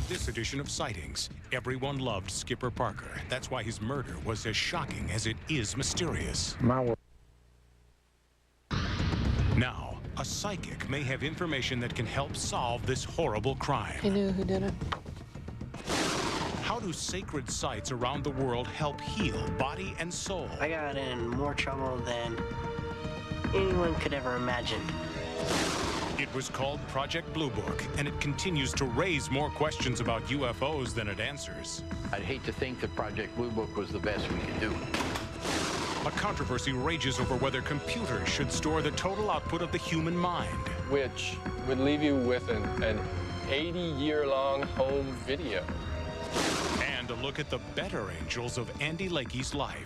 this edition of Sightings, everyone loved Skipper Parker. That's why his murder was as shocking as it is mysterious. Now, a psychic may have information that can help solve this horrible crime. He knew who did it. How do sacred sites around the world help heal body and soul? I got in more trouble than anyone could ever imagine. It was called Project Blue Book, and it continues to raise more questions about UFOs than it answers. I'd hate to think that Project Blue Book was the best we could do. A controversy rages over whether computers should store the total output of the human mind. Which would leave you with an 80-year-long home video. And a look at the better angels of Andy Lakey's life.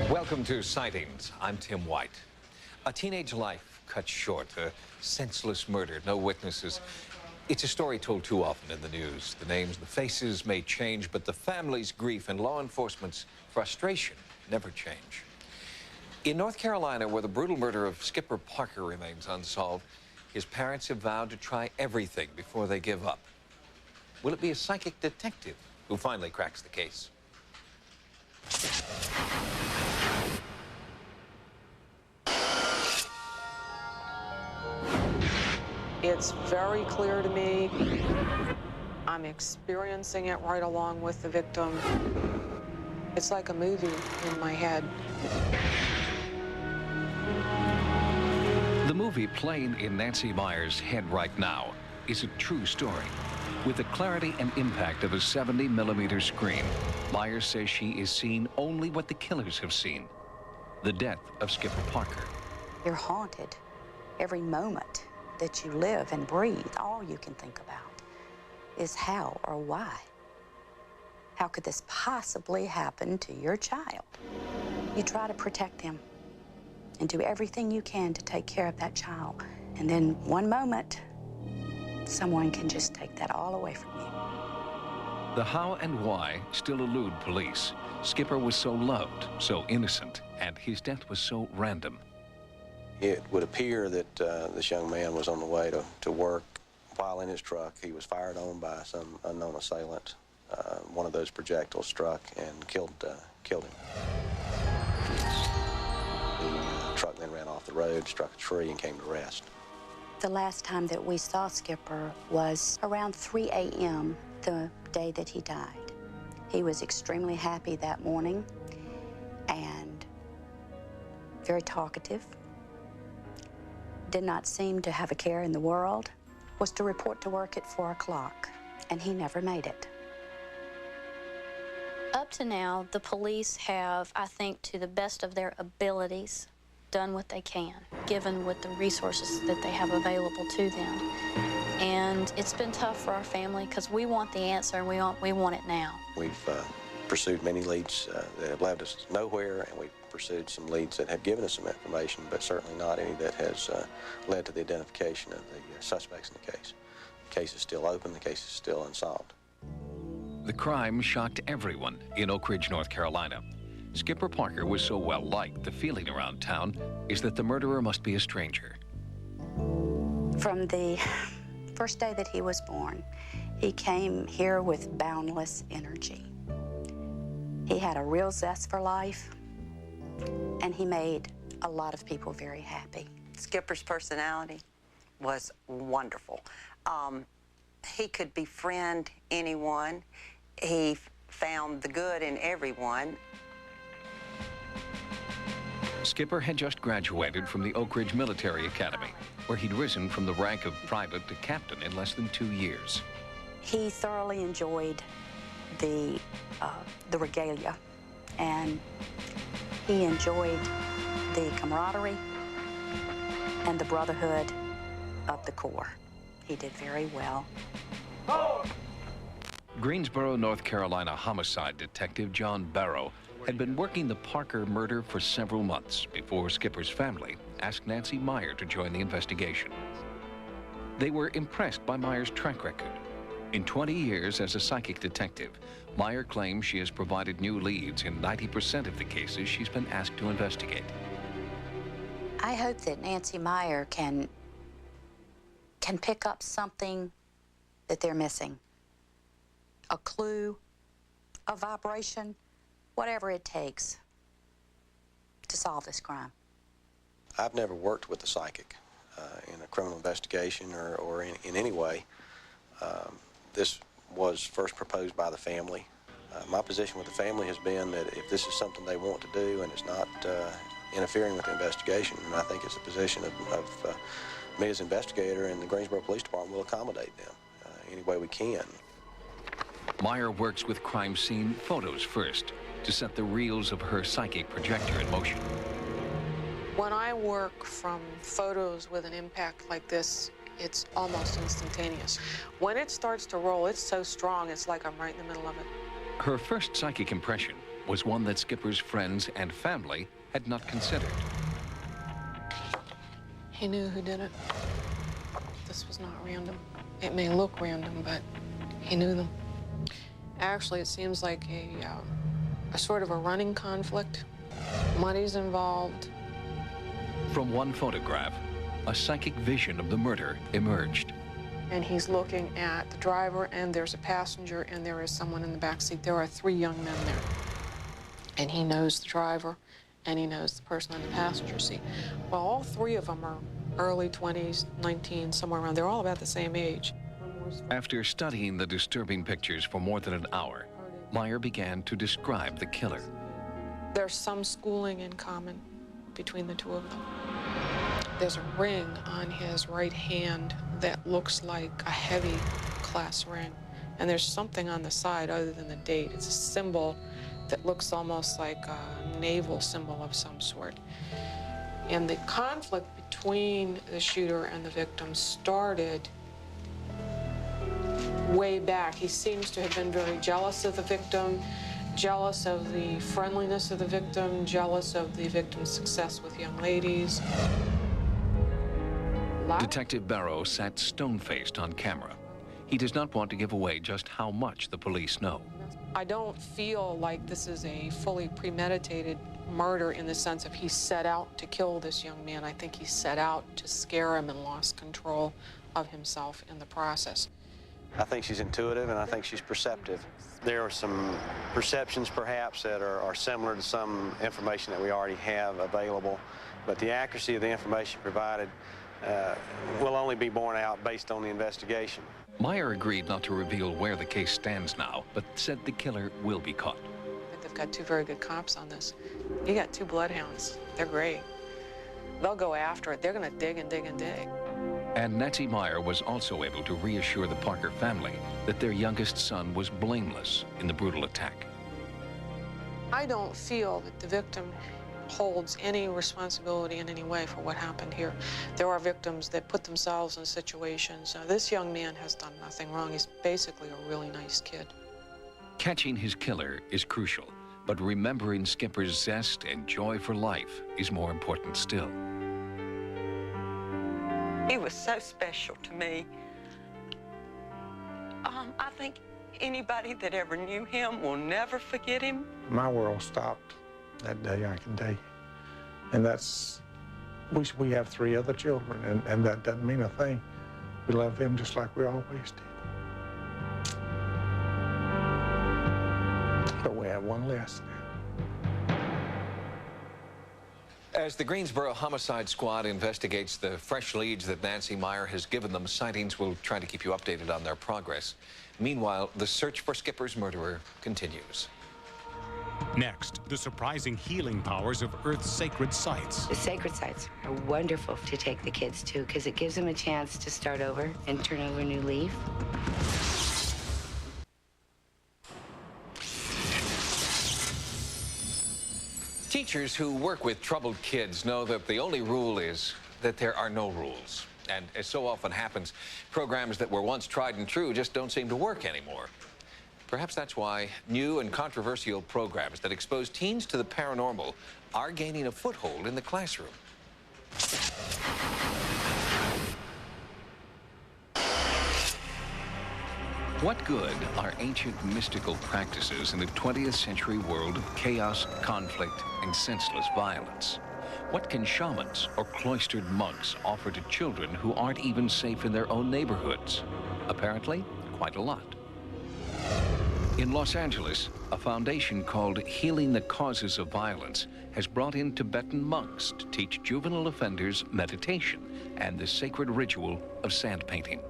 Welcome to Sightings. I'm Tim White. A teenage life cut short, a senseless murder, no witnesses. It's a story told too often in the news. The names, the faces may change, but the family's grief and law enforcement's frustration never change. In North Carolina, where the brutal murder of Skipper Parker remains unsolved, his parents have vowed to try everything before they give up. Will it be a psychic detective who finally cracks the case? It's very clear to me. I'm experiencing it right along with the victim. It's like a movie in my head. The movie playing in Nancy Meyer's head right now is a true story. With the clarity and impact of a 70mm screen, Meyer says she is seeing only what the killers have seen. The death of Skipper Parker. You're haunted. Every moment that you live and breathe, all you can think about is how or why. How could this possibly happen to your child? You try to protect them and do everything you can to take care of that child. And then one moment, someone can just take that all away from you. The how and why still elude police. Skipper was so loved, so innocent, and his death was so random. It would appear that this young man was on the way to work. While in his truck, he was fired on by some unknown assailant. One of those projectiles struck and killed him. The truck then ran off the road, struck a tree, and came to rest. The last time that we saw Skipper was around 3 a.m. the day that he died. He was extremely happy that morning and very talkative. Did not seem to have a care in the world. Was to report to work at 4 o'clock, and he never made it. Up to now, the police have, I think, to the best of their abilities, done what they can, given with the resources that they have available to them. And it's been tough for our family because we want the answer and we want it now. We've pursued many leads that have led us nowhere, and we've pursued some leads that have given us some information, but certainly not any that has led to the identification of the suspects in the case. The case is still open, the case is still unsolved. The crime shocked everyone in Oak Ridge, North Carolina. Skipper Parker was so well liked, the feeling around town is that the murderer must be a stranger. From the first day that he was born, he came here with boundless energy. He had a real zest for life, and he made a lot of people very happy. Skipper's personality was wonderful. He could befriend anyone. He found the good in everyone. Skipper had just graduated from the Oak Ridge Military Academy, where he'd risen from the rank of private to captain in less than 2 years. He thoroughly enjoyed the regalia, and he enjoyed the camaraderie and the brotherhood of the Corps. He did very well. Greensboro, North Carolina homicide detective John Barrow had been working the Parker murder for several months before Skipper's family asked Nancy Meyer to join the investigation. They were impressed by Meyer's track record. In 20 years as a psychic detective, Meyer claims she has provided new leads in 90% of the cases she's been asked to investigate. I hope that Nancy Meyer can pick up something that they're missing. A clue, a vibration, whatever it takes to solve this crime. I've never worked with a psychic in a criminal investigation or in any way. This was first proposed by the family. My position with the family has been that if this is something they want to do and it's not interfering with the investigation, and I think it's a position of me as investigator, and the Greensboro Police Department will accommodate them any way we can. Meyer works with crime scene photos first to set the reels of her psychic projector in motion. When I work from photos with an impact like this, it's almost instantaneous. When it starts to roll, it's so strong, it's like I'm right in the middle of it. Her first psychic impression was one that Skipper's friends and family had not considered. He knew who did it. This was not random. It may look random, but he knew them. Actually, it seems like a sort of a running conflict. Money's involved. From one photograph, a psychic vision of the murder emerged. And he's looking at the driver, and there's a passenger, and there is someone in the back seat. There are 3 young men there. And he knows the driver, and he knows the person in the passenger seat. Well, all 3 of them are early 20s, 19, somewhere around. They're all about the same age. After studying the disturbing pictures for more than an hour, Meyer began to describe the killer. There's some schooling in common between the 2 of them. There's a ring on his right hand that looks like a heavy class ring. And there's something on the side other than the date. It's a symbol that looks almost like a naval symbol of some sort. And the conflict between the shooter and the victim started way back. He seems to have been very jealous of the victim, jealous of the friendliness of the victim, jealous of the victim's success with young ladies. Detective Barrow sat stone-faced on camera. He does not want to give away just how much the police know. I don't feel like this is a fully premeditated murder in the sense of he set out to kill this young man. I think he set out to scare him and lost control of himself in the process. I think she's intuitive, and I think she's perceptive. There are some perceptions, perhaps, that are similar to some information that we already have available, but the accuracy of the information provided will only be borne out based on the investigation. Meyer agreed not to reveal where the case stands now, but said the killer will be caught. I think they've got 2 very good cops on this. You got 2 bloodhounds. They're great. They'll go after it. They're going to dig and dig and dig. And Nancy Meyer was also able to reassure the Parker family that their youngest son was blameless in the brutal attack. I don't feel that the victim holds any responsibility in any way for what happened here. There are victims that put themselves in situations. This young man has done nothing wrong. He's basically a really nice kid. Catching his killer is crucial, but remembering Skipper's zest and joy for life is more important still. He was so special to me. I think anybody that ever knew him will never forget him. My world stopped that day, I can tell you. And that's, we have 3 other children, and that doesn't mean a thing. We love them just like we always did. But we have 1 less now. As the Greensboro Homicide Squad investigates the fresh leads that Nancy Meyer has given them, Sightings will try to keep you updated on their progress. Meanwhile, the search for Skipper's murderer continues. Next, the surprising healing powers of Earth's sacred sites. The sacred sites are wonderful to take the kids to because it gives them a chance to start over and turn over a new leaf. Teachers who work with troubled kids know that the only rule is that there are no rules. And as so often happens, programs that were once tried and true just don't seem to work anymore. Perhaps that's why new and controversial programs that expose teens to the paranormal are gaining a foothold in the classroom. What good are ancient mystical practices in the 20th century world of chaos, conflict, and senseless violence? What can shamans or cloistered monks offer to children who aren't even safe in their own neighborhoods? Apparently, quite a lot. In Los Angeles, a foundation called Healing the Causes of Violence has brought in Tibetan monks to teach juvenile offenders meditation and the sacred ritual of sand painting.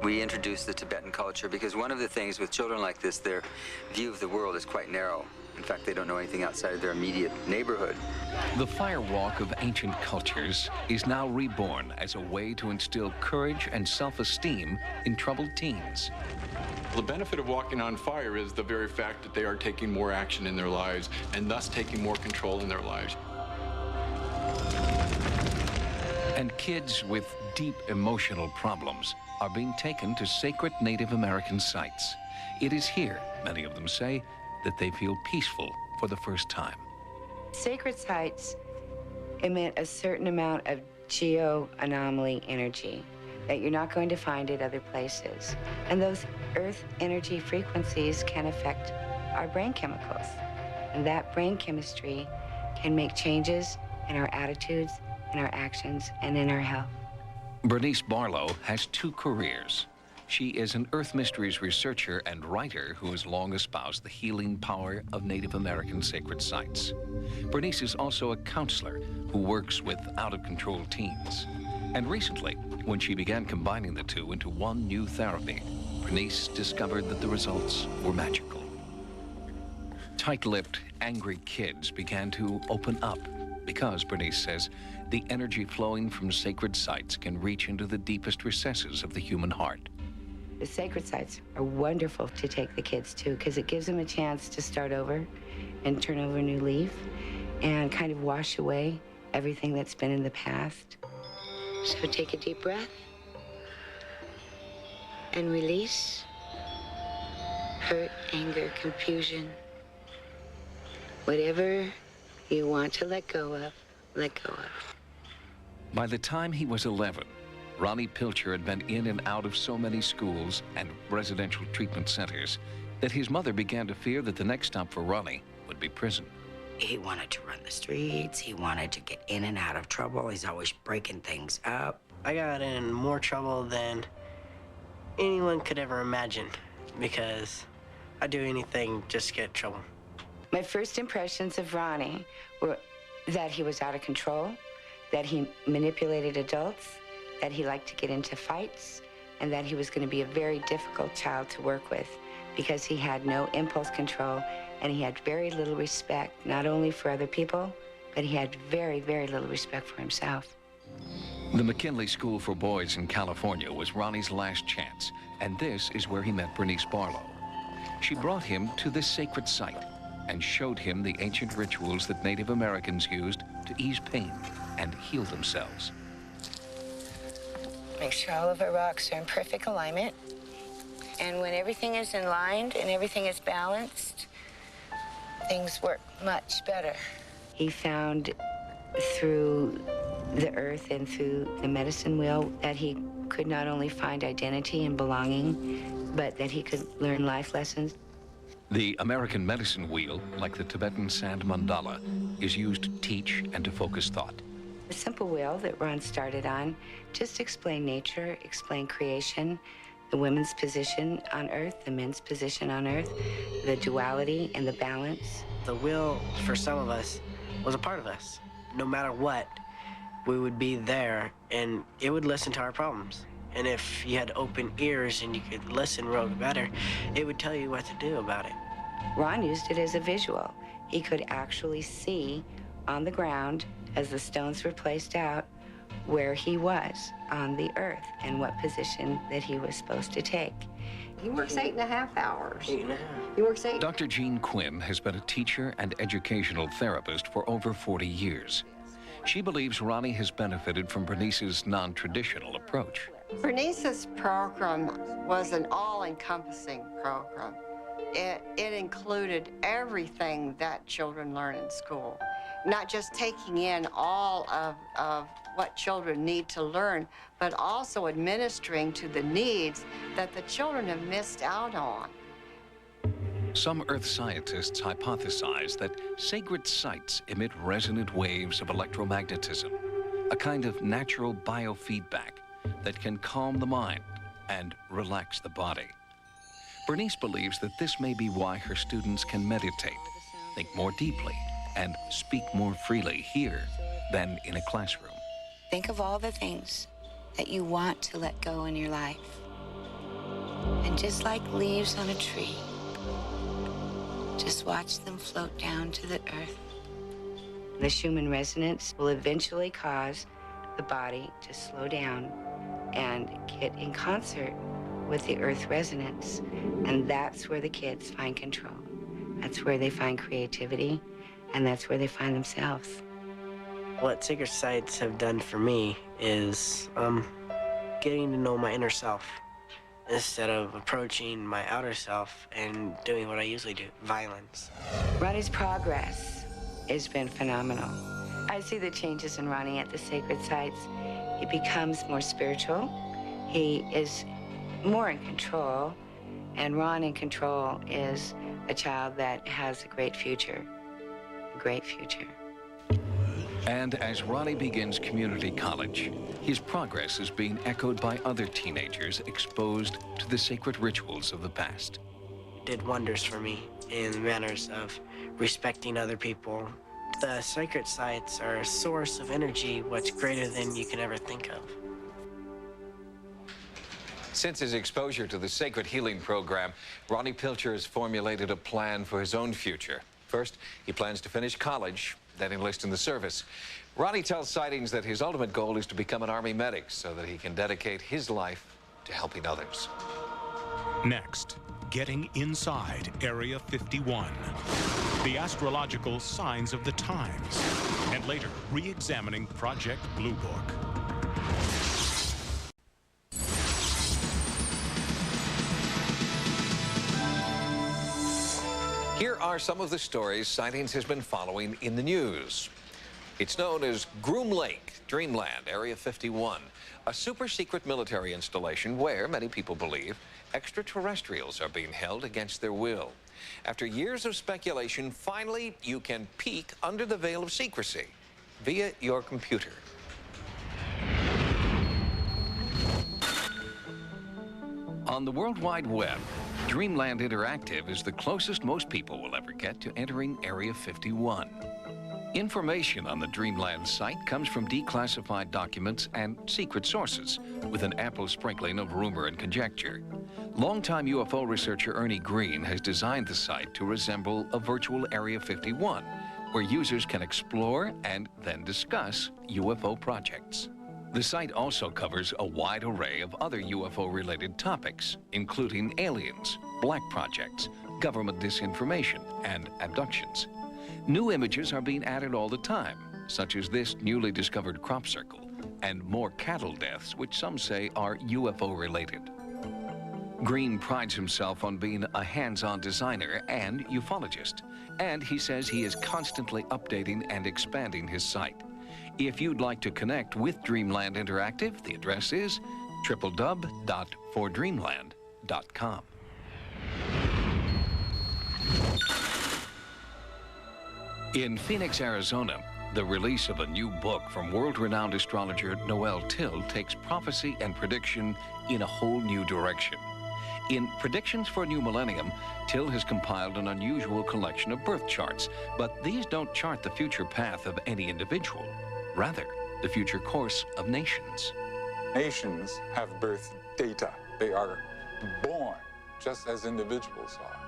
We introduced the Tibetan culture because one of the things with children like this, their view of the world is quite narrow. In fact, they don't know anything outside of their immediate neighborhood. The firewalk of ancient cultures is now reborn as a way to instill courage and self-esteem in troubled teens. The benefit of walking on fire is the very fact that they are taking more action in their lives and thus taking more control in their lives. And kids with deep emotional problems are being taken to sacred Native American sites. It is here, many of them say, that they feel peaceful for the first time. Sacred sites emit a certain amount of geo-anomaly energy that you're not going to find at other places. And those earth energy frequencies can affect our brain chemicals. And that brain chemistry can make changes in our attitudes, in our actions, and in our health. Bernice Barlow has two careers. She is an Earth Mysteries researcher and writer who has long espoused the healing power of Native American sacred sites. Bernice is also a counselor who works with out-of-control teens. And recently, when she began combining the two into one new therapy, Bernice discovered that the results were magical. Tight-lipped, angry kids began to open up because, Bernice says, the energy flowing from sacred sites can reach into the deepest recesses of the human heart. The sacred sites are wonderful to take the kids to because it gives them a chance to start over and turn over a new leaf and kind of wash away everything that's been in the past. So take a deep breath and release hurt, anger, confusion. Whatever you want to let go of, let go of. By the time he was 11, Ronnie Pilcher had been in and out of so many schools and residential treatment centers that his mother began to fear that the next stop for Ronnie would be prison. He wanted to run the streets. He wanted to get in and out of trouble. He's always breaking things up. I got in more trouble than anyone could ever imagine because I'd do anything just to get in trouble. My first impressions of Ronnie were that he was out of control, that he manipulated adults, that he liked to get into fights, and that he was going to be a very difficult child to work with because he had no impulse control and he had very little respect, not only for other people, but he had very, very little respect for himself. The McKinley School for Boys in California was Ronnie's last chance, and this is where he met Bernice Barlow. She brought him to this sacred site and showed him the ancient rituals that Native Americans used to ease pain and heal themselves. Make sure all of our rocks are in perfect alignment. And when everything is in line and everything is balanced, things work much better. He found through the earth and through the medicine wheel that he could not only find identity and belonging, but that he could learn life lessons. The American medicine wheel, like the Tibetan sand mandala, is used to teach and to focus thought. The simple wheel that Ron started on just explained nature, explained creation, the women's position on Earth, the men's position on Earth, the duality and the balance. The wheel, for some of us, was a part of us. No matter what, we would be there, and it would listen to our problems. And if you had open ears and you could listen real better, it would tell you what to do about it. Ron used it as a visual. He could actually see on the ground, as the stones were placed out, where he was on the earth and what position that he was supposed to take. He works 8.5 hours. 8.5. He works 8. Dr. Jean Quinn has been a teacher and educational therapist for over 40 years. She believes Ronnie has benefited from Bernice's non-traditional approach. Bernice's program was an all-encompassing program. It included everything that children learn in school, not just taking in all of what children need to learn, but also administering to the needs that the children have missed out on. Some Earth scientists hypothesize that sacred sites emit resonant waves of electromagnetism, a kind of natural biofeedback that can calm the mind and relax the body. Bernice believes that this may be why her students can meditate, think more deeply, and speak more freely here than in a classroom. Think of all the things that you want to let go in your life. And just like leaves on a tree, just watch them float down to the earth. The Schumann resonance will eventually cause the body to slow down and get in concert with the earth resonance. And that's where the kids find control. That's where they find creativity, and that's where they find themselves. What sacred sites have done for me is getting to know my inner self instead of approaching my outer self and doing what I usually do, violence. Ronnie's progress has been phenomenal. I see the changes in Ronnie at the sacred sites. He becomes more spiritual. He is more in control. And Ron in control is a child that has a great future. A great future. And as Ronnie begins community college, his progress is being echoed by other teenagers exposed to the sacred rituals of the past. It did wonders for me in manners of respecting other people. The sacred sites are a source of energy much greater than you can ever think of. Since his exposure to the Sacred Healing Program, Ronnie Pilcher has formulated a plan for his own future. First, he plans to finish college, then enlist in the service. Ronnie tells Sightings that his ultimate goal is to become an Army medic so that he can dedicate his life to helping others. Next, getting inside Area 51. The astrological signs of the times. And later, re-examining Project Blue Book. Here are some of the stories Sightings has been following in the news. It's known as Groom Lake, Dreamland, Area 51, a super-secret military installation where, many people believe, extraterrestrials are being held against their will. After years of speculation, finally, you can peek under the veil of secrecy via your computer. On the World Wide Web, Dreamland Interactive is the closest most people will ever get to entering Area 51. Information on the Dreamland site comes from declassified documents and secret sources, with an ample sprinkling of rumor and conjecture. Longtime UFO researcher Ernie Green has designed the site to resemble a virtual Area 51, where users can explore and then discuss UFO projects. The site also covers a wide array of other UFO-related topics, including aliens, black projects, government disinformation, and abductions. New images are being added all the time, such as this newly discovered crop circle, and more cattle deaths, which some say are UFO-related. Green prides himself on being a hands-on designer and ufologist, and he says he is constantly updating and expanding his site. If you'd like to connect with Dreamland Interactive, the address is www.fordreamland.com. In Phoenix, Arizona, the release of a new book from world-renowned astrologer Noel Till takes prophecy and prediction in a whole new direction. In Predictions for a New Millennium, Till has compiled an unusual collection of birth charts, but these don't chart the future path of any individual. Rather, the future course of nations. Nations have birth data. They are born just as individuals are.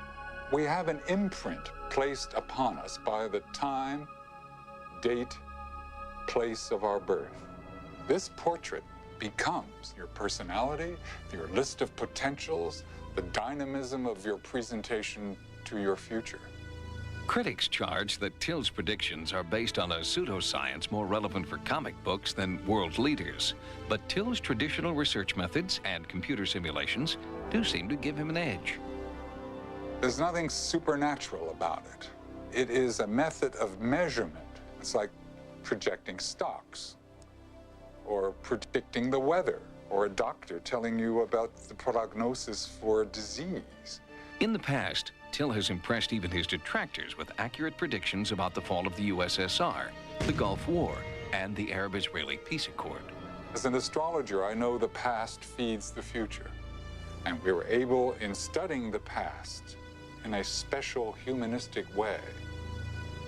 We have an imprint placed upon us by the time, date, place of our birth. This portrait becomes your personality, your list of potentials, the dynamism of your presentation to your future. Critics charge that Till's predictions are based on a pseudoscience more relevant for comic books than world leaders. But Till's traditional research methods and computer simulations do seem to give him an edge. There's nothing supernatural about it. It is a method of measurement. It's like projecting stocks, or predicting the weather, or a doctor telling you about the prognosis for a disease. In the past, Till has impressed even his detractors with accurate predictions about the fall of the USSR, the Gulf War, and the Arab-Israeli peace accord. As an astrologer, I know the past feeds the future. And we were able, in studying the past in a special humanistic way,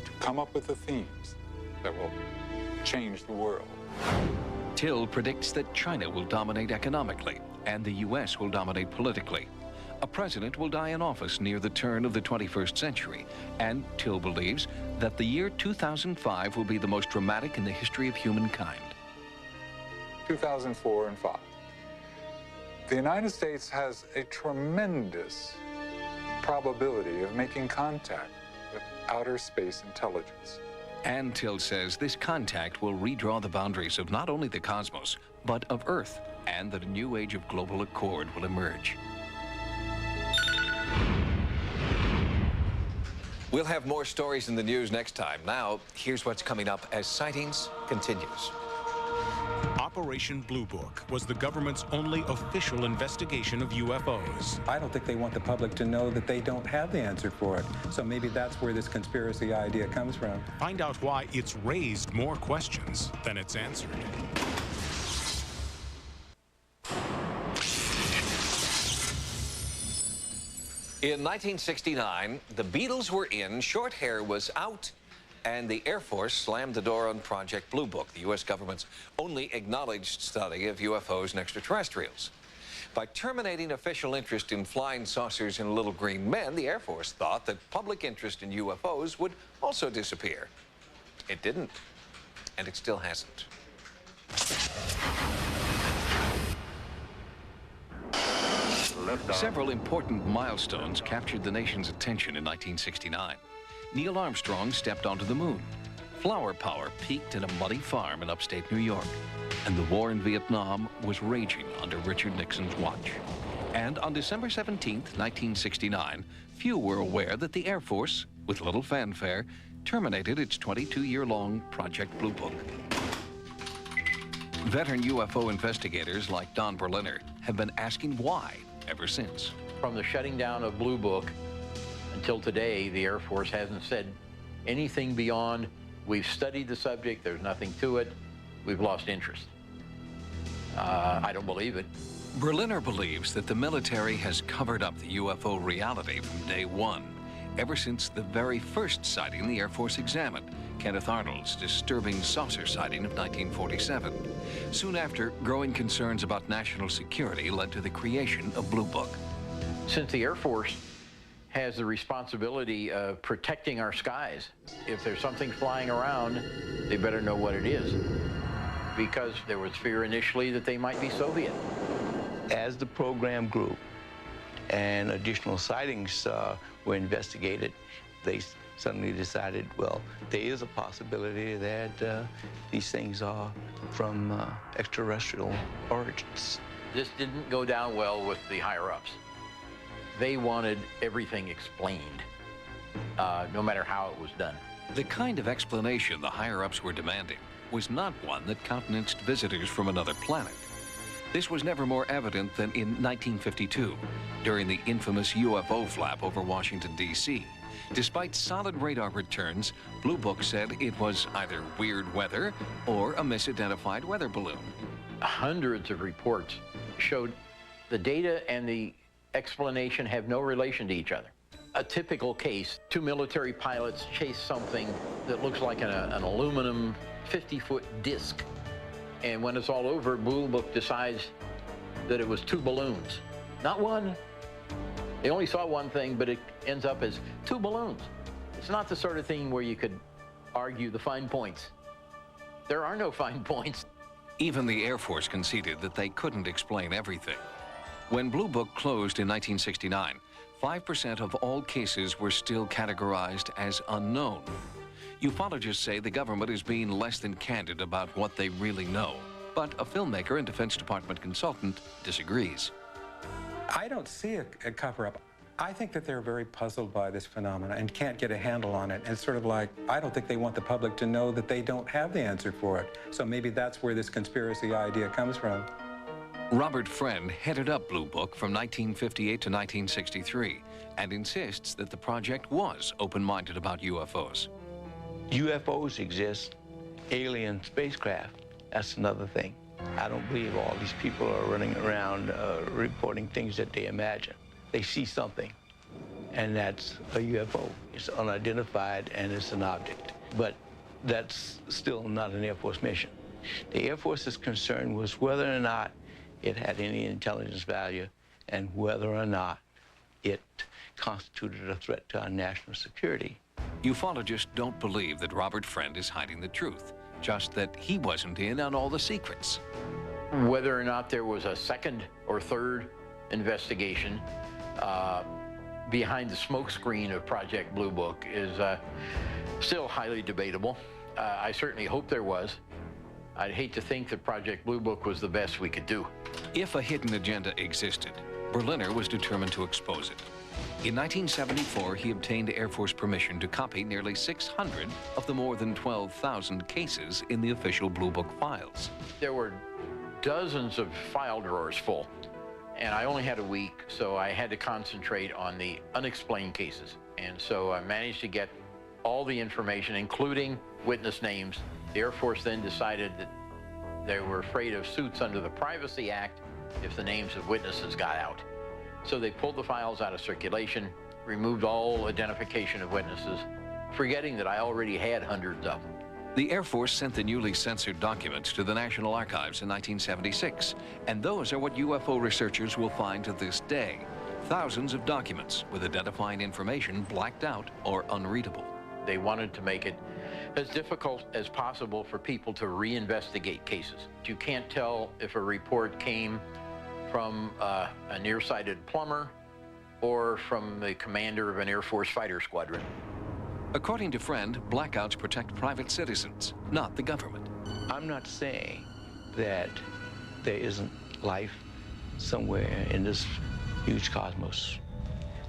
to come up with the themes that will change the world. Till predicts that China will dominate economically and the U.S. will dominate politically. A president will die in office near the turn of the 21st century, and Till believes that the year 2005 will be the most dramatic in the history of humankind. 2004 and 5. The United States has a tremendous probability of making contact with outer space intelligence. And Till says this contact will redraw the boundaries of not only the cosmos, but of Earth, and that a new age of global accord will emerge. We'll have more stories in the news next time. Now, here's what's coming up as Sightings continues. Operation Blue Book was the government's only official investigation of UFOs. I don't think they want the public to know that they don't have the answer for it. So maybe that's where this conspiracy idea comes from. Find out why it's raised more questions than it's answered. In 1969, the Beatles were in, short hair was out, and the Air Force slammed the door on Project Blue Book, the U.S. government's only acknowledged study of UFOs and extraterrestrials. By terminating official interest in flying saucers and little green men, the Air Force thought that public interest in UFOs would also disappear. It didn't, and it still hasn't. Several important milestones captured the nation's attention in 1969. Neil Armstrong stepped onto the moon. Flower power peaked at a muddy farm in upstate New York. And the war in Vietnam was raging under Richard Nixon's watch. And on December 17, 1969, few were aware that the Air Force, with little fanfare, terminated its 22-year-long Project Blue Book. Veteran UFO investigators like Don Berliner have been asking why ever since. From the shutting down of Blue Book until today, the Air Force hasn't said anything beyond, we've studied the subject, there's nothing to it, we've lost interest. I don't believe it. Berliner believes that the military has covered up the UFO reality from day one, ever since the very first sighting the Air Force examined, Kenneth Arnold's disturbing saucer sighting of 1947. Soon after, growing concerns about national security led to the creation of Blue Book. Since the Air Force has the responsibility of protecting our skies, if there's something flying around, they better know what it is. Because there was fear initially that they might be Soviet. As the program grew and additional sightings were investigated, they suddenly decided, well, there is a possibility that these things are from extraterrestrial origins. This didn't go down well with the higher-ups. They wanted everything explained, no matter how it was done. The kind of explanation the higher-ups were demanding was not one that countenanced visitors from another planet. This was never more evident than in 1952, during the infamous UFO flap over Washington, D.C. Despite solid radar returns, Blue Book said it was either weird weather or a misidentified weather balloon. Hundreds of reports showed the data and the explanation have no relation to each other. A typical case, two military pilots chase something that looks like an aluminum 50-foot disc. And when it's all over, Blue Book decides that it was two balloons, not one. They only saw one thing, but it ends up as two balloons. It's not the sort of thing where you could argue the fine points. There are no fine points. Even the Air Force conceded that they couldn't explain everything. When Blue Book closed in 1969, 5% of all cases were still categorized as unknown. Ufologists say the government is being less than candid about what they really know. But a filmmaker and Defense Department consultant disagrees. I don't see a cover-up. I think that they're very puzzled by this phenomenon and can't get a handle on it. And it's sort of like, I don't think they want the public to know that they don't have the answer for it. So maybe that's where this conspiracy idea comes from. Robert Friend headed up Blue Book from 1958 to 1963 and insists that the project was open-minded about UFOs. UFOs exist, alien spacecraft, that's another thing. I don't believe all these people are running around reporting things that they imagine. They see something, and that's a UFO. It's unidentified, and it's an object. But that's still not an Air Force mission. The Air Force's concern was whether or not it had any intelligence value and whether or not it constituted a threat to our national security. Ufologists don't believe that Robert Friend is hiding the truth, just that he wasn't in on all the secrets. Whether or not there was a second or third investigation behind the smokescreen of Project Blue Book is still highly debatable. I certainly hope there was. I'd hate to think that Project Blue Book was the best we could do. If a hidden agenda existed, Berliner was determined to expose it. In 1974, he obtained Air Force permission to copy nearly 600 of the more than 12,000 cases in the official Blue Book files. There were dozens of file drawers full, and I only had a week, so I had to concentrate on the unexplained cases. And so I managed to get all the information, including witness names. The Air Force then decided that they were afraid of suits under the Privacy Act if the names of witnesses got out. So they pulled the files out of circulation, removed all identification of witnesses, forgetting that I already had hundreds of them. The Air Force sent the newly censored documents to the National Archives in 1976, and those are what UFO researchers will find to this day. Thousands of documents with identifying information blacked out or unreadable. They wanted to make it as difficult as possible for people to reinvestigate cases. You can't tell if a report came from a nearsighted plumber or from the commander of an Air Force fighter squadron. According to Friend, blackouts protect private citizens, not the government. I'm not saying that there isn't life somewhere in this huge cosmos.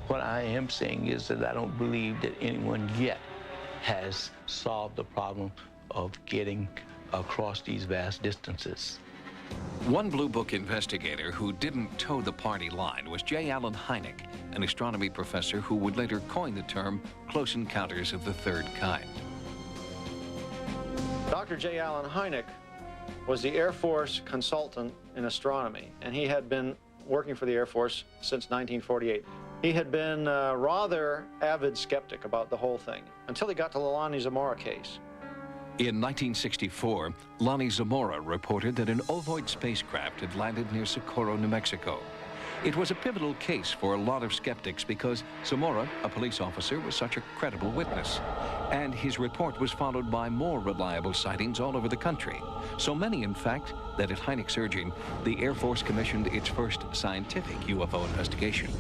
What I am saying is that I don't believe that anyone yet has solved the problem of getting across these vast distances. One Blue Book investigator who didn't toe the party line was J. Allen Hynek, an astronomy professor who would later coin the term close encounters of the third kind. Dr. J. Allen Hynek was the Air Force consultant in astronomy, and he had been working for the Air Force since 1948. He had been a rather avid skeptic about the whole thing until he got to the Lonnie Zamora case. In 1964, Lonnie Zamora reported that an ovoid spacecraft had landed near Socorro, New Mexico. It was a pivotal case for a lot of skeptics because Zamora, a police officer, was such a credible witness. And his report was followed by more reliable sightings all over the country. So many, in fact, that at Hynek's urging, the Air Force commissioned its first scientific UFO investigation.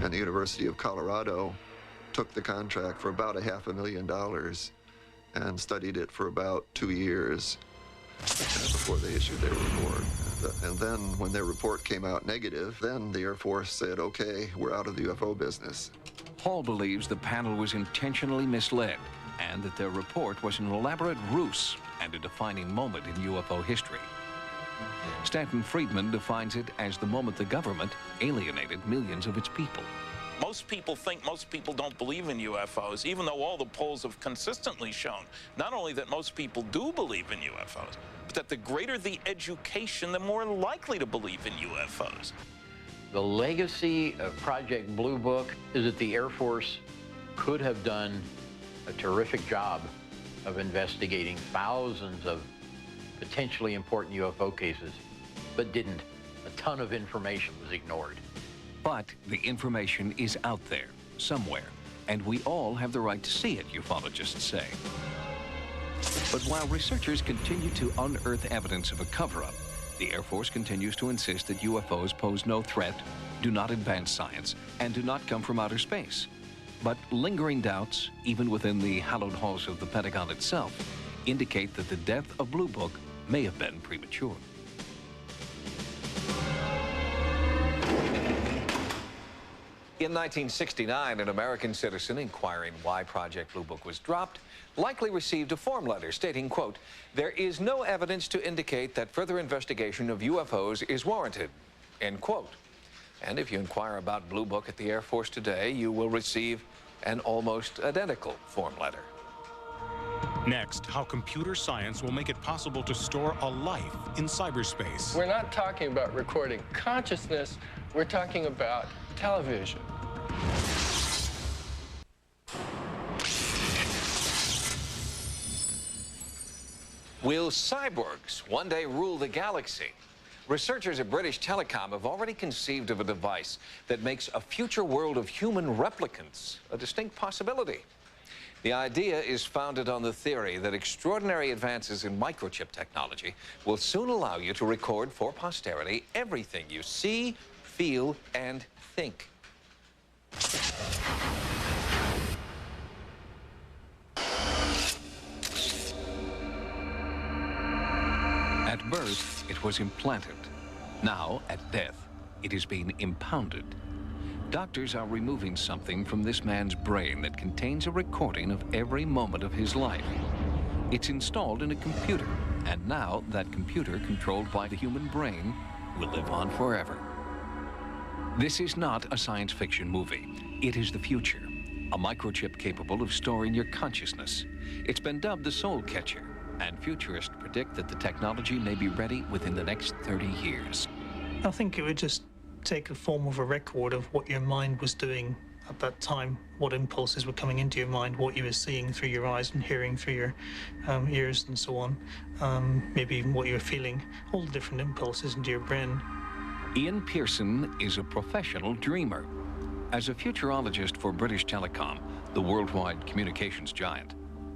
And the University of Colorado took the contract for about $500,000 and studied it for about 2 years before they issued their report. And then when their report came out negative, then the Air Force said, okay, we're out of the UFO business. Hall believes the panel was intentionally misled and that their report was an elaborate ruse and a defining moment in UFO history. Stanton Friedman defines it as the moment the government alienated millions of its people. Most people think most people don't believe in UFOs, even though all the polls have consistently shown not only that most people do believe in UFOs, but that the greater the education, the more likely to believe in UFOs. The legacy of Project Blue Book is that the Air Force could have done a terrific job of investigating thousands of potentially important UFO cases, but didn't. A ton of information was ignored. But the information is out there, somewhere, and we all have the right to see it, ufologists say. But while researchers continue to unearth evidence of a cover-up, the Air Force continues to insist that UFOs pose no threat, do not advance science, and do not come from outer space. But lingering doubts, even within the hallowed halls of the Pentagon itself, indicate that the death of Blue Book may have been premature. In 1969, an American citizen inquiring why Project Blue Book was dropped likely received a form letter stating, quote, "There is no evidence to indicate that further investigation of UFOs is warranted," end quote. And if you inquire about Blue Book at the Air Force today, you will receive an almost identical form letter. Next, how computer science will make it possible to store a life in cyberspace. We're not talking about recording consciousness, we're talking about television. Will cyborgs one day rule the galaxy? Researchers at British Telecom have already conceived of a device that makes a future world of human replicants a distinct possibility. The idea is founded on the theory that extraordinary advances in microchip technology will soon allow you to record for posterity everything you see, feel, and think. At birth, it was implanted. Now, at death, it is being impounded. Doctors are removing something from this man's brain that contains a recording of every moment of his life. It's installed in a computer, and now that computer, controlled by the human brain, will live on forever. This is not a science fiction movie. It is the future. A microchip capable of storing your consciousness. It's been dubbed the soul catcher, and futurists predict that the technology may be ready within the next 30 years. I think it would just take the form of a record of what your mind was doing at that time, what impulses were coming into your mind, what you were seeing through your eyes and hearing through your ears and so on, maybe even what you were feeling, all the different impulses into your brain. Ian Pearson is a professional dreamer. As a futurologist for British Telecom, the worldwide communications giant,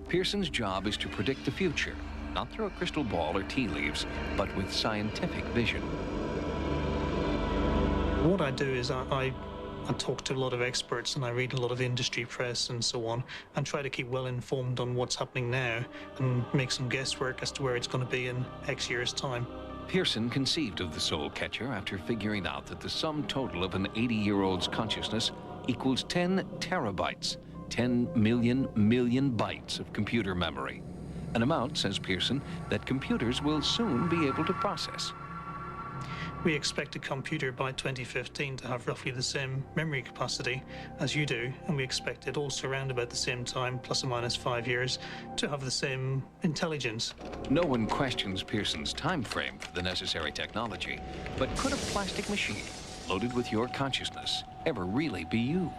Pearson's job is to predict the future, not through a crystal ball or tea leaves, but with scientific vision. What I do is I talk to a lot of experts and I read a lot of industry press and so on, and try to keep well informed on what's happening now and make some guesswork as to where it's going to be in X years' time. Pearson conceived of the soul catcher after figuring out that the sum total of an 80-year-old's consciousness equals 10 terabytes, 10 million bytes of computer memory. An amount, says Pearson, that computers will soon be able to process. We expect a computer by 2015 to have roughly the same memory capacity as you do, and we expect it also around about the same time, plus or minus 5 years, to have the same intelligence. No one questions Pearson's time frame for the necessary technology, but could a plastic machine loaded with your consciousness ever really be you?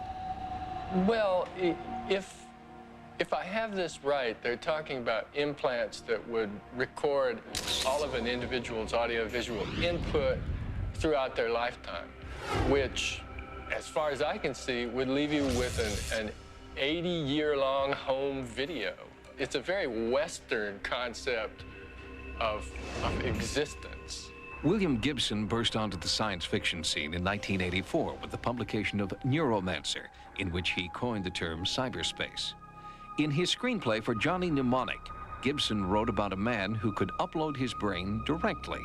Well, if I have this right, they're talking about implants that would record all of an individual's audio-visual input throughout their lifetime, which, as far as I can see, would leave you with an 80-year-long home video. It's a very Western concept of existence. William Gibson burst onto the science fiction scene in 1984 with the publication of Neuromancer, in which he coined the term cyberspace. In his screenplay for Johnny Mnemonic, Gibson wrote about a man who could upload his brain directly.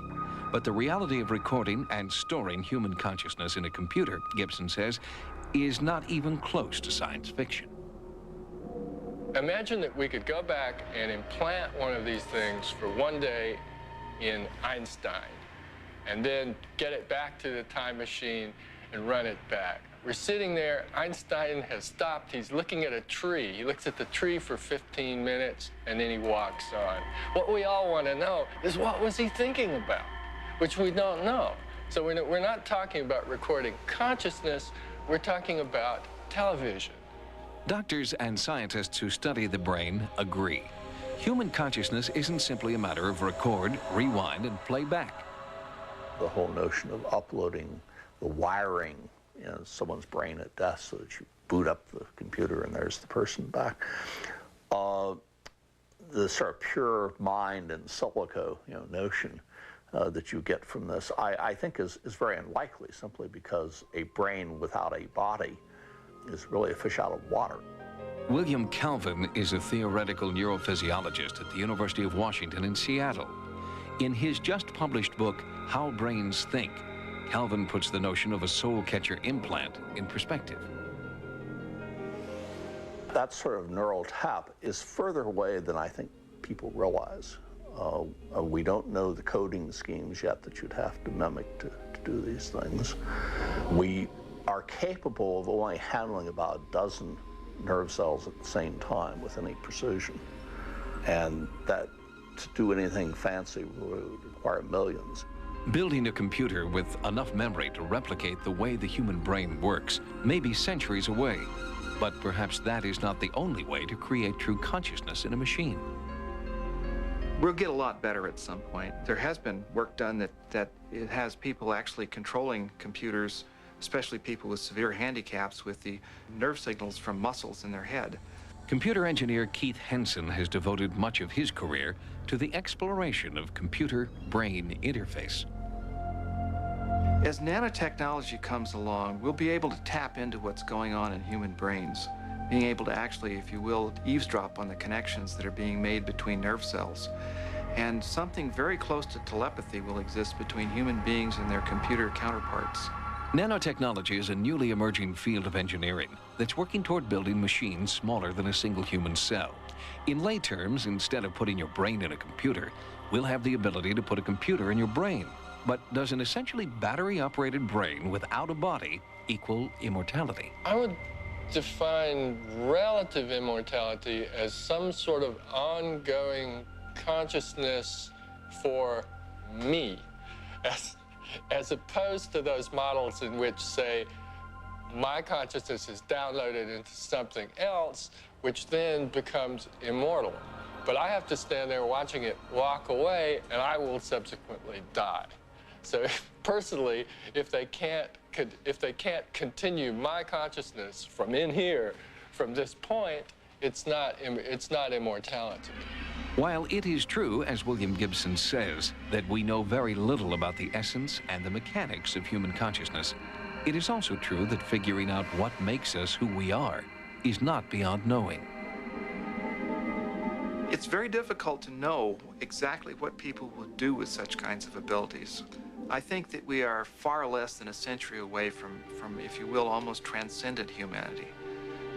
But the reality of recording and storing human consciousness in a computer, Gibson says, is not even close to science fiction. Imagine that we could go back and implant one of these things for one day in Einstein, and then get it back to the time machine and run it back. We're sitting there, Einstein has stopped, he's looking at a tree. He looks at the tree for 15 minutes, and then he walks on. What we all want to know is, what was he thinking about? Which we don't know. So we're not talking about recording consciousness, we're talking about television. Doctors and scientists who study the brain agree. Human consciousness isn't simply a matter of record, rewind, and play back. The whole notion of uploading the wiring in someone's brain at death so that you boot up the computer and there's the person back. The sort of pure mind in silico, notion that you get from this, I think is very unlikely, simply because a brain without a body is really a fish out of water. William Calvin is a theoretical neurophysiologist at the University of Washington in Seattle. In his just published book, How Brains Think, Calvin puts the notion of a soul catcher implant in perspective. That sort of neural tap is further away than I think people realize. We don't know the coding schemes yet that you'd have to mimic to do these things. We are capable of only handling about a dozen nerve cells at the same time with any precision. And that to do anything fancy would require millions. Building a computer with enough memory to replicate the way the human brain works may be centuries away, but perhaps that is not the only way to create true consciousness in a machine. We'll get a lot better at some point. There has been work done that it has people actually controlling computers, especially people with severe handicaps, with the nerve signals from muscles in their head. Computer engineer Keith Henson has devoted much of his career to the exploration of computer-brain interface. As nanotechnology comes along, we'll be able to tap into what's going on in human brains, being able to actually, if you will, eavesdrop on the connections that are being made between nerve cells. And something very close to telepathy will exist between human beings and their computer counterparts. Nanotechnology is a newly emerging field of engineering that's working toward building machines smaller than a single human cell. In lay terms, instead of putting your brain in a computer, we'll have the ability to put a computer in your brain. But does an essentially battery-operated brain without a body equal immortality? I would define relative immortality as some sort of ongoing consciousness for me, as opposed to those models in which, say, my consciousness is downloaded into something else, which then becomes immortal. But I have to stand there watching it walk away, and I will subsequently die. So personally, if they can't continue my consciousness from in here, from this point, it's not immortality. While it is true, as William Gibson says, that we know very little about the essence and the mechanics of human consciousness, it is also true that figuring out what makes us who we are is not beyond knowing. It's very difficult to know exactly what people will do with such kinds of abilities. I think that we are far less than a century away from, if you will, almost transcendent humanity.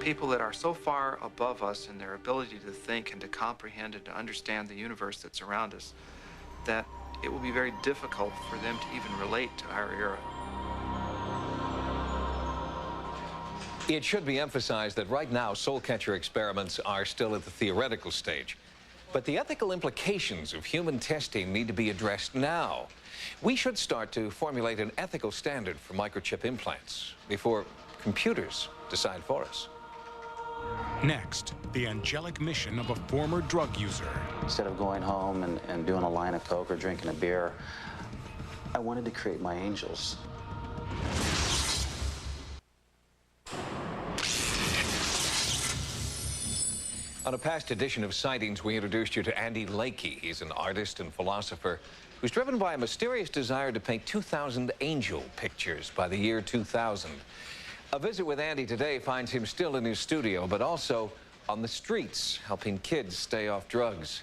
People that are so far above us in their ability to think and to comprehend and to understand the universe that's around us that it will be very difficult for them to even relate to our era. It should be emphasized that right now, soul catcher experiments are still at the theoretical stage. But the ethical implications of human testing need to be addressed now. We should start to formulate an ethical standard for microchip implants before computers decide for us. Next, the angelic mission of a former drug user. Instead of going home and doing a line of Coke or drinking a beer, I wanted to create my angels. On a past edition of Sightings, we introduced you to Andy Lakey. He's an artist and philosopher who's driven by a mysterious desire to paint 2,000 angel pictures by the year 2000. A visit with Andy today finds him still in his studio, but also on the streets, helping kids stay off drugs.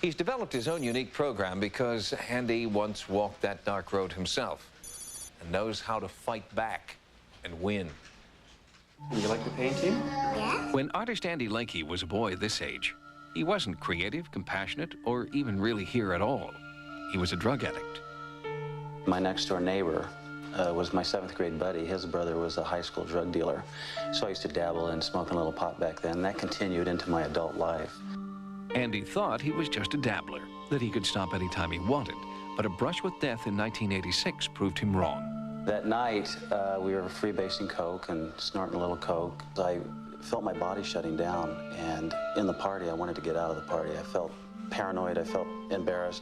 He's developed his own unique program because Andy once walked that dark road himself and knows how to fight back and win. Would you like the painting? Yeah. When artist Andy Lakey was a boy this age, he wasn't creative, compassionate, or even really here at all. He was a drug addict. My next door neighbor was my 7th grade buddy. His brother was a high school drug dealer. So I used to dabble in smoking a little pot back then. That continued into my adult life. Andy thought he was just a dabbler, that he could stop anytime he wanted. But a brush with death in 1986 proved him wrong. That night, we were freebasing coke and snorting a little coke. I felt my body shutting down, and in the party, I wanted to get out of the party. I felt paranoid, I felt embarrassed.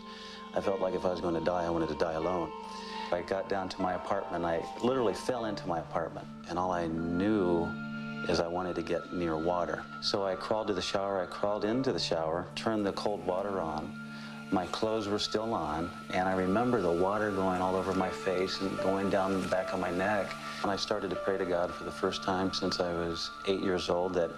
I felt like if I was going to die, I wanted to die alone. I got down to my apartment, I literally fell into my apartment, and all I knew is I wanted to get near water. So I crawled to the shower, I crawled into the shower, turned the cold water on. My clothes were still on, and I remember the water going all over my face and going down the back of my neck. And I started to pray to God for the first time since I was 8 years old that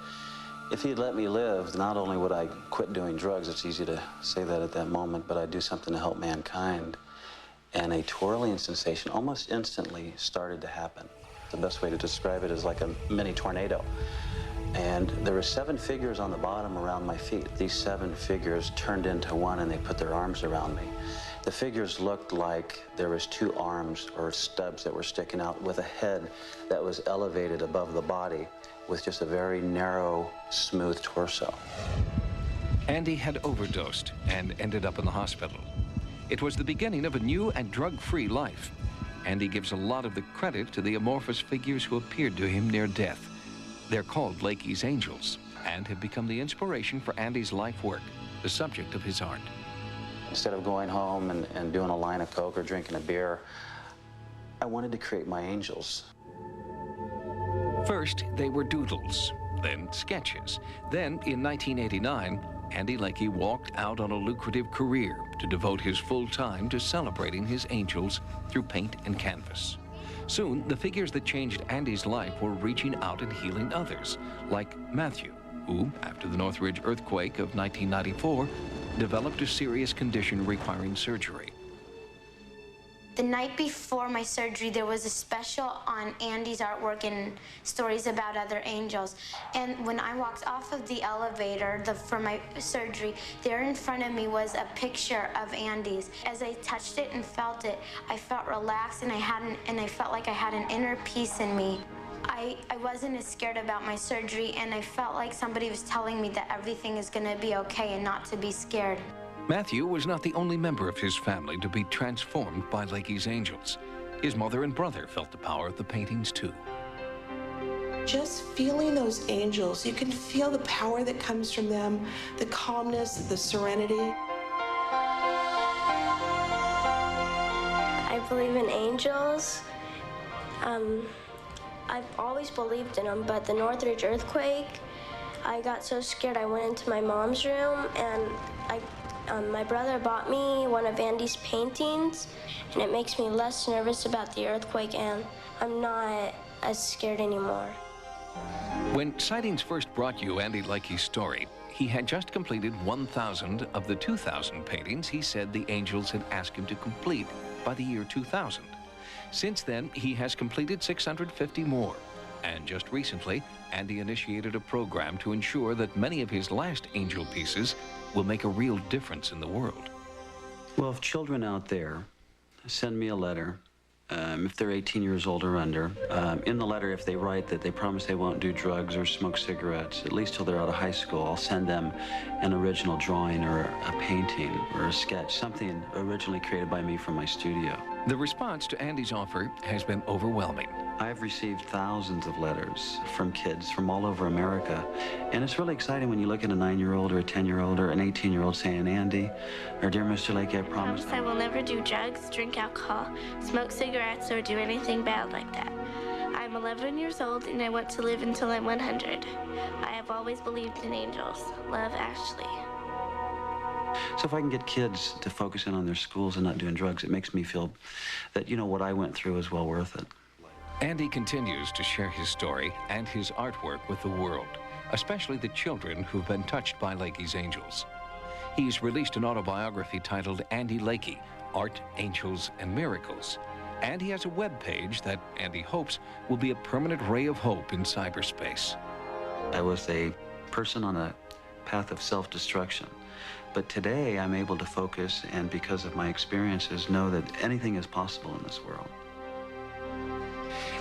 if He'd let me live, not only would I quit doing drugs, it's easy to say that at that moment, but I'd do something to help mankind. and a twirling sensation almost instantly started to happen. The best way to describe it is like a mini tornado. And there were 7 figures on the bottom around my feet. These 7 figures turned into one and they put their arms around me. The figures looked like there was 2 arms or stubs that were sticking out with a head that was elevated above the body with just a very narrow, smooth torso. Andy had overdosed and ended up in the hospital. It was the beginning of a new and drug-free life. Andy gives a lot of the credit to the amorphous figures who appeared to him near death. They're called Lakey's Angels and have become the inspiration for Andy's life work, the subject of his art. Instead of going home and doing a line of Coke or drinking a beer, I wanted to create my angels. First, they were doodles, then sketches. Then, in 1989, Andy Lakey walked out on a lucrative career to devote his full time to celebrating his angels through paint and canvas. Soon, the figures that changed Andy's life were reaching out and healing others, like Matthew, who, after the Northridge earthquake of 1994, developed a serious condition requiring surgery. The night before my surgery, there was a special on Andy's artwork and stories about other angels. And when I walked off of the elevator for my surgery, there in front of me was a picture of Andy's. As I touched it and felt it, I felt relaxed and I felt like I had an inner peace in me. I wasn't as scared about my surgery, and I felt like somebody was telling me that everything is gonna be okay and not to be scared. Matthew was not the only member of his family to be transformed by Lakey's Angels. His mother and brother felt the power of the paintings too. Just feeling those angels, you can feel the power that comes from them, the calmness, the serenity. I believe in angels. I've always believed in them, but the Northridge earthquake, I got so scared I went into my mom's room, and my brother bought me one of Andy's paintings, and it makes me less nervous about the earthquake, and I'm not as scared anymore. When Sightings first brought you Andy Lakey's story, he had just completed 1,000 of the 2,000 paintings he said the angels had asked him to complete by the year 2000. Since then, he has completed 650 more. And just recently, Andy initiated a program to ensure that many of his last angel pieces will make a real difference in the world. Well, if children out there send me a letter, if they're 18 years old or under, in the letter, if they write that they promise they won't do drugs or smoke cigarettes, at least till they're out of high school, I'll send them an original drawing or a painting or a sketch, something originally created by me from my studio. The response to Andy's offer has been overwhelming. I've received thousands of letters from kids from all over America, and it's really exciting when you look at a 9-year-old or a 10-year-old or an 18-year-old saying, Andy, or dear Mr. Lakey, I promise I will never do drugs, drink alcohol, smoke cigarettes, or do anything bad like that. I'm 11 years old, and I want to live until I'm 100. I have always believed in angels. Love, Ashley. So if I can get kids to focus in on their schools and not doing drugs, it makes me feel that, you know, what I went through is well worth it. Andy continues to share his story and his artwork with the world, especially the children who've been touched by Lakey's Angels. He's released an autobiography titled Andy Lakey, Art, Angels, and Miracles. And he has a webpage that Andy hopes will be a permanent ray of hope in cyberspace. I was a person on a path of self-destruction. But today I'm able to focus, and because of my experiences, know that anything is possible in this world.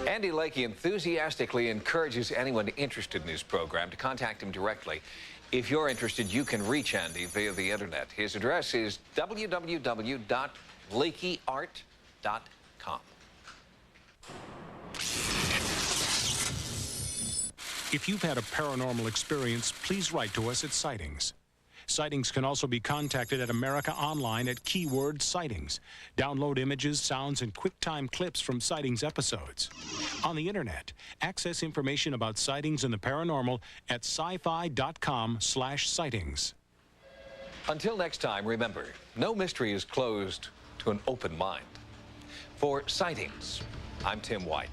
Andy Lakey enthusiastically encourages anyone interested in his program to contact him directly. If you're interested, you can reach Andy via the internet. His address is www.lakeyart.com. If you've had a paranormal experience, please write to us at Sightings. Sightings can also be contacted at America Online at keyword Sightings. Download images, sounds, and QuickTime clips from Sightings episodes. On the internet, access information about sightings and the paranormal at sci-fi.com/sightings. Until next time, remember, no mystery is closed to an open mind. For Sightings, I'm Tim White.